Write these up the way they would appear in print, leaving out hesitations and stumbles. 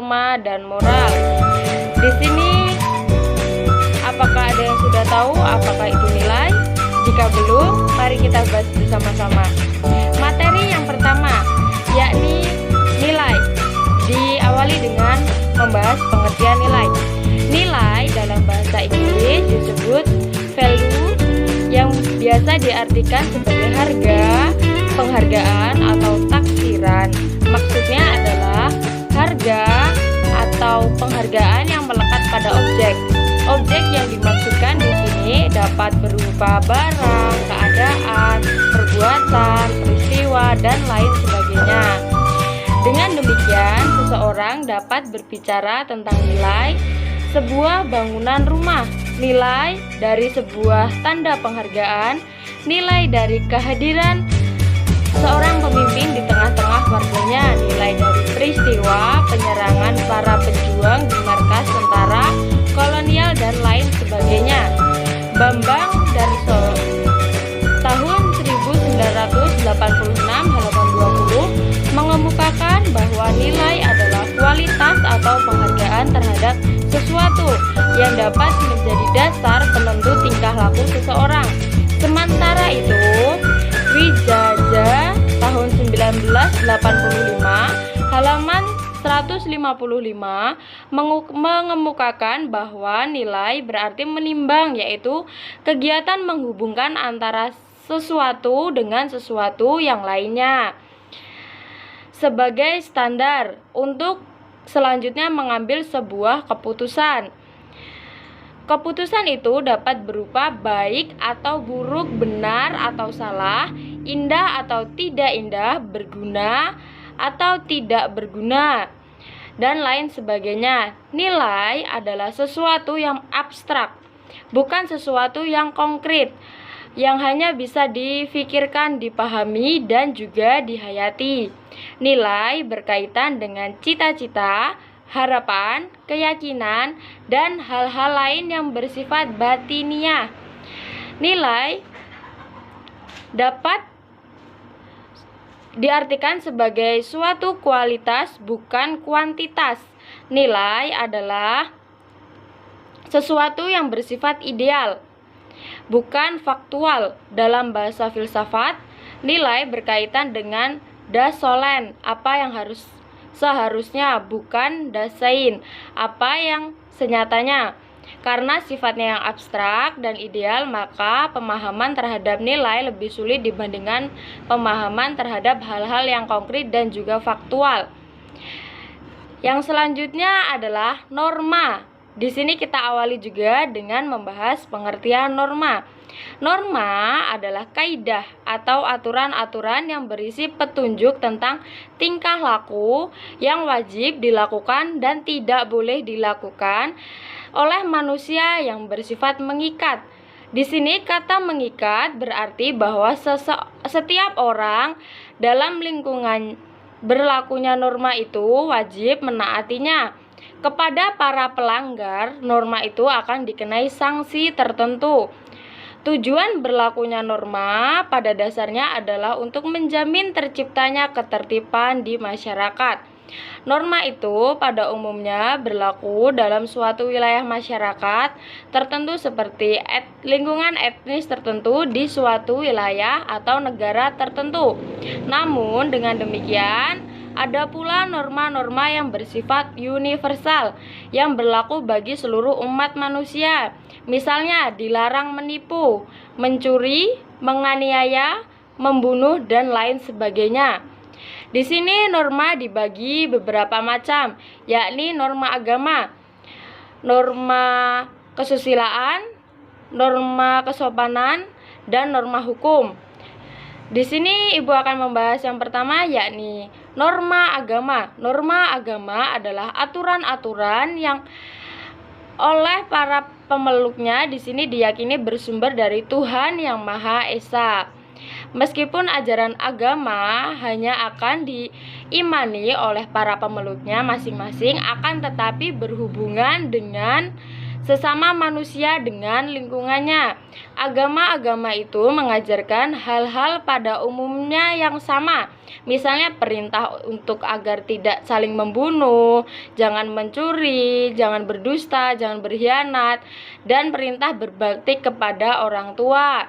norma, dan moral. Di sini, apakah ada yang sudah tahu apakah itu nilai? Jika belum, mari kita bahas bersama-sama. Materi yang pertama, yakni nilai. Diawali dengan membahas pengertian nilai. Nilai dalam bahasa Inggris disebut value, yang biasa diartikan sebagai harga, penghargaan, atau taksiran. Maksudnya adalah harga atau penghargaan yang melekat pada objek. Objek yang dimaksudkan di sini dapat berupa barang, keadaan, perbuatan, peristiwa, dan lain sebagainya. Dengan demikian, seseorang dapat berbicara tentang nilai sebuah bangunan rumah, nilai dari sebuah tanda penghargaan, nilai dari kehadiran seorang pemimpin di tengah-tengah warganya, nilai dari peristiwa penyerangan para pejuang di markas tentara kolonial, dan lain sebagainya. Bambang Darso tahun 1986 halaman 20 mengemukakan bahwa nilai adalah kualitas atau penghargaan terhadap sesuatu yang dapat menjadi dasar penentu tingkah laku seseorang. Sementara itu, Wijaja tahun 1985 halaman 155 mengemukakan bahwa nilai berarti menimbang, yaitu kegiatan menghubungkan antara sesuatu dengan sesuatu yang lainnya sebagai standar untuk selanjutnya mengambil sebuah keputusan. Keputusan itu dapat berupa baik atau buruk, benar atau salah, indah atau tidak indah, berguna atau tidak berguna, dan lain sebagainya. Nilai adalah sesuatu yang abstrak, bukan sesuatu yang konkret, yang hanya bisa difikirkan, dipahami, dan juga dihayati. Nilai berkaitan dengan cita-cita, harapan, keyakinan, dan hal-hal lain yang bersifat batiniah. Nilai dapat diartikan sebagai suatu kualitas, bukan kuantitas. Nilai adalah sesuatu yang bersifat ideal, bukan faktual. Dalam bahasa filsafat, nilai berkaitan dengan dasolen, apa yang seharusnya, bukan dasein, apa yang senyatanya. Karena sifatnya yang abstrak dan ideal, maka pemahaman terhadap nilai lebih sulit dibandingkan pemahaman terhadap hal-hal yang konkret dan juga faktual. Yang selanjutnya adalah norma. Di sini kita awali juga dengan membahas pengertian norma. Norma adalah kaidah atau aturan-aturan yang berisi petunjuk tentang tingkah laku yang wajib dilakukan dan tidak boleh dilakukan oleh manusia yang bersifat mengikat. Di sini kata mengikat berarti bahwa setiap orang dalam lingkungan berlakunya norma itu wajib menaatinya. Kepada para pelanggar, norma itu akan dikenai sanksi tertentu. Tujuan berlakunya norma pada dasarnya adalah untuk menjamin terciptanya ketertiban di masyarakat. Norma itu pada umumnya berlaku dalam suatu wilayah masyarakat tertentu seperti lingkungan etnis tertentu di suatu wilayah atau negara tertentu. Namun dengan demikian, ada pula norma-norma yang bersifat universal yang berlaku bagi seluruh umat manusia. Misalnya dilarang menipu, mencuri, menganiaya, membunuh, dan lain sebagainya. Di sini norma dibagi beberapa macam, yakni norma agama, norma kesusilaan, norma kesopanan, dan norma hukum. Di sini Ibu akan membahas yang pertama, yakni norma agama. Norma agama adalah aturan-aturan yang oleh para pemeluknya di sini diyakini bersumber dari Tuhan Yang Maha Esa. Meskipun ajaran agama hanya akan diimani oleh para pemeluknya masing-masing, akan tetapi berhubungan dengan sesama manusia dengan lingkungannya. Agama-agama itu mengajarkan hal-hal pada umumnya yang sama, Misalnya perintah untuk agar tidak saling membunuh, jangan mencuri, jangan berdusta, jangan berkhianat, dan perintah berbakti kepada orang tua.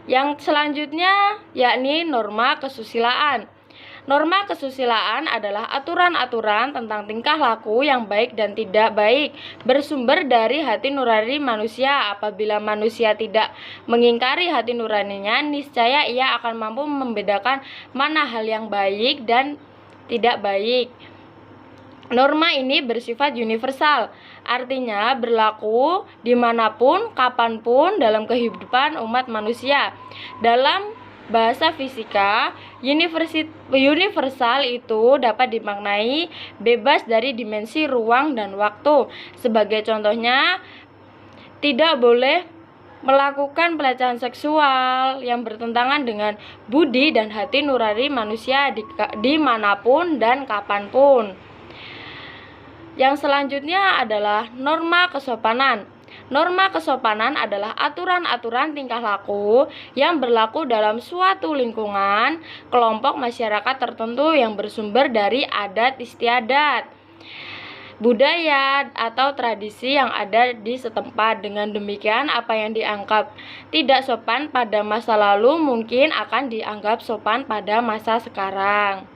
Yang selanjutnya yakni norma kesusilaan. Norma kesusilaan adalah aturan-aturan tentang tingkah laku yang baik dan tidak baik, bersumber dari hati nurani manusia. Apabila manusia tidak mengingkari hati nuraninya, niscaya ia akan mampu membedakan mana hal yang baik dan tidak baik. Norma ini bersifat universal, artinya berlaku dimanapun, kapanpun dalam kehidupan umat manusia. Dalam bahasa fisika, universal itu dapat dimaknai bebas dari dimensi ruang dan waktu. Sebagai contohnya, tidak boleh melakukan pelecehan seksual yang bertentangan dengan budi dan hati nurani manusia dimanapun dan kapanpun. Yang selanjutnya adalah norma kesopanan. Norma kesopanan adalah aturan-aturan tingkah laku yang berlaku dalam suatu lingkungan, kelompok masyarakat tertentu yang bersumber dari adat istiadat, budaya, atau tradisi yang ada di setempat. Dengan demikian, apa yang dianggap tidak sopan pada masa lalu mungkin akan dianggap sopan pada masa sekarang.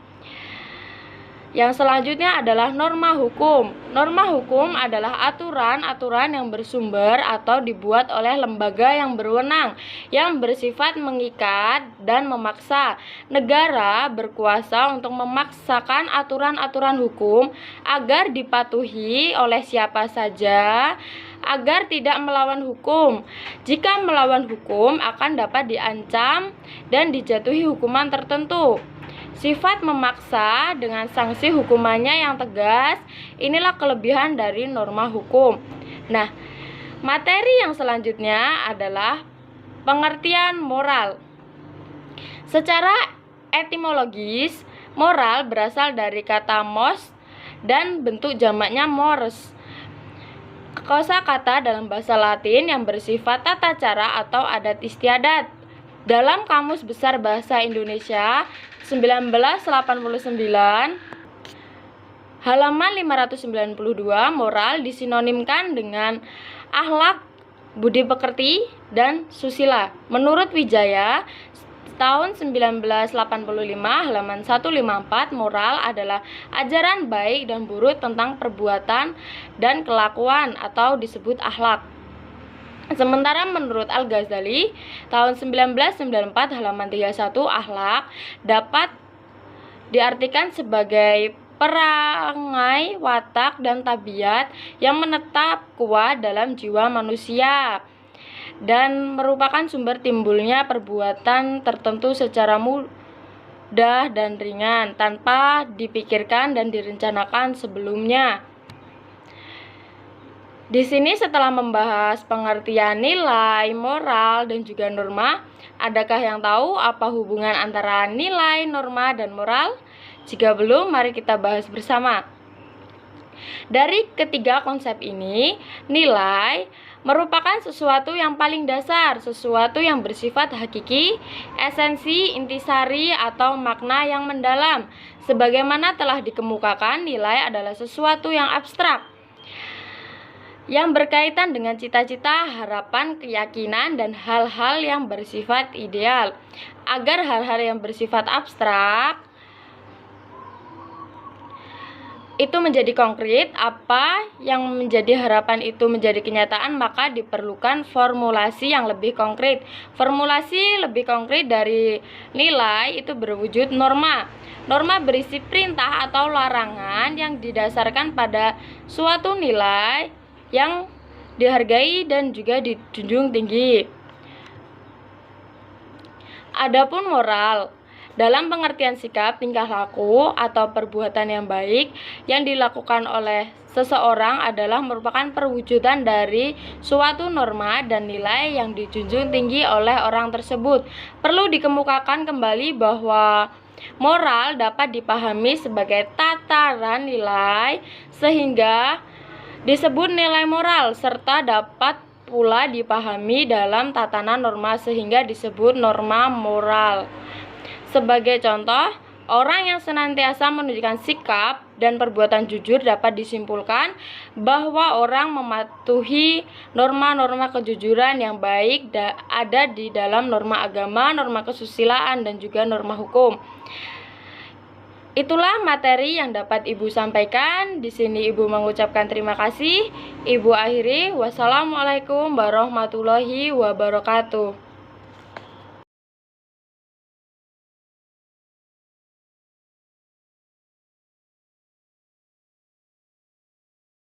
Yang selanjutnya adalah norma hukum. Norma hukum adalah aturan-aturan yang bersumber atau dibuat oleh lembaga yang berwenang, yang bersifat mengikat dan memaksa. Negara berkuasa untuk memaksakan aturan-aturan hukum agar dipatuhi oleh siapa saja, agar tidak melawan hukum. Jika melawan hukum akan dapat diancam dan dijatuhi hukuman tertentu. Sifat memaksa dengan sanksi hukumannya yang tegas, inilah kelebihan dari norma hukum. Nah, materi yang selanjutnya adalah pengertian moral. Secara etimologis, moral berasal dari kata mos dan bentuk jamaknya mores. Kosakata dalam bahasa Latin yang bersifat tata cara atau adat istiadat. Dalam Kamus Besar Bahasa Indonesia 1989 halaman 592, moral disinonimkan dengan akhlak, budi pekerti, dan susila. Menurut Wijaya tahun 1985 halaman 154, moral adalah ajaran baik dan buruk tentang perbuatan dan kelakuan atau disebut akhlak. Sementara menurut Al-Ghazali tahun 1994 halaman 31, akhlak dapat diartikan sebagai perangai, watak, dan tabiat yang menetap kuat dalam jiwa manusia dan merupakan sumber timbulnya perbuatan tertentu secara mudah dan ringan tanpa dipikirkan dan direncanakan sebelumnya. Di sini setelah membahas pengertian nilai, moral, dan juga norma, adakah yang tahu apa hubungan antara nilai, norma, dan moral? Jika belum, mari kita bahas bersama. Dari ketiga konsep ini, nilai merupakan sesuatu yang paling dasar, sesuatu yang bersifat hakiki, esensi, intisari, atau makna yang mendalam. Sebagaimana telah dikemukakan, nilai adalah sesuatu yang abstrak, yang berkaitan dengan cita-cita, harapan, keyakinan, dan hal-hal yang bersifat ideal. Agar hal-hal yang bersifat abstrak itu menjadi konkret, apa yang menjadi harapan itu menjadi kenyataan, maka diperlukan formulasi yang lebih konkret. Formulasi lebih konkret dari nilai itu berwujud norma. Norma berisi perintah atau larangan yang didasarkan pada suatu nilai yang dihargai dan juga dijunjung tinggi. Adapun moral dalam pengertian sikap, tingkah laku, atau perbuatan yang baik yang dilakukan oleh seseorang adalah merupakan perwujudan dari suatu norma dan nilai yang dijunjung tinggi oleh orang tersebut. Perlu dikemukakan kembali bahwa moral dapat dipahami sebagai tataran nilai sehingga disebut nilai moral, serta dapat pula dipahami dalam tatanan norma sehingga disebut norma moral. Sebagai contoh, Orang yang senantiasa menunjukkan sikap dan perbuatan jujur dapat disimpulkan bahwa orang mematuhi norma-norma kejujuran yang baik ada di dalam norma agama, norma kesusilaan, dan juga norma hukum. Itulah materi yang dapat Ibu sampaikan. Di sini Ibu mengucapkan terima kasih. Ibu akhiri, wassalamualaikum warahmatullahi wabarakatuh.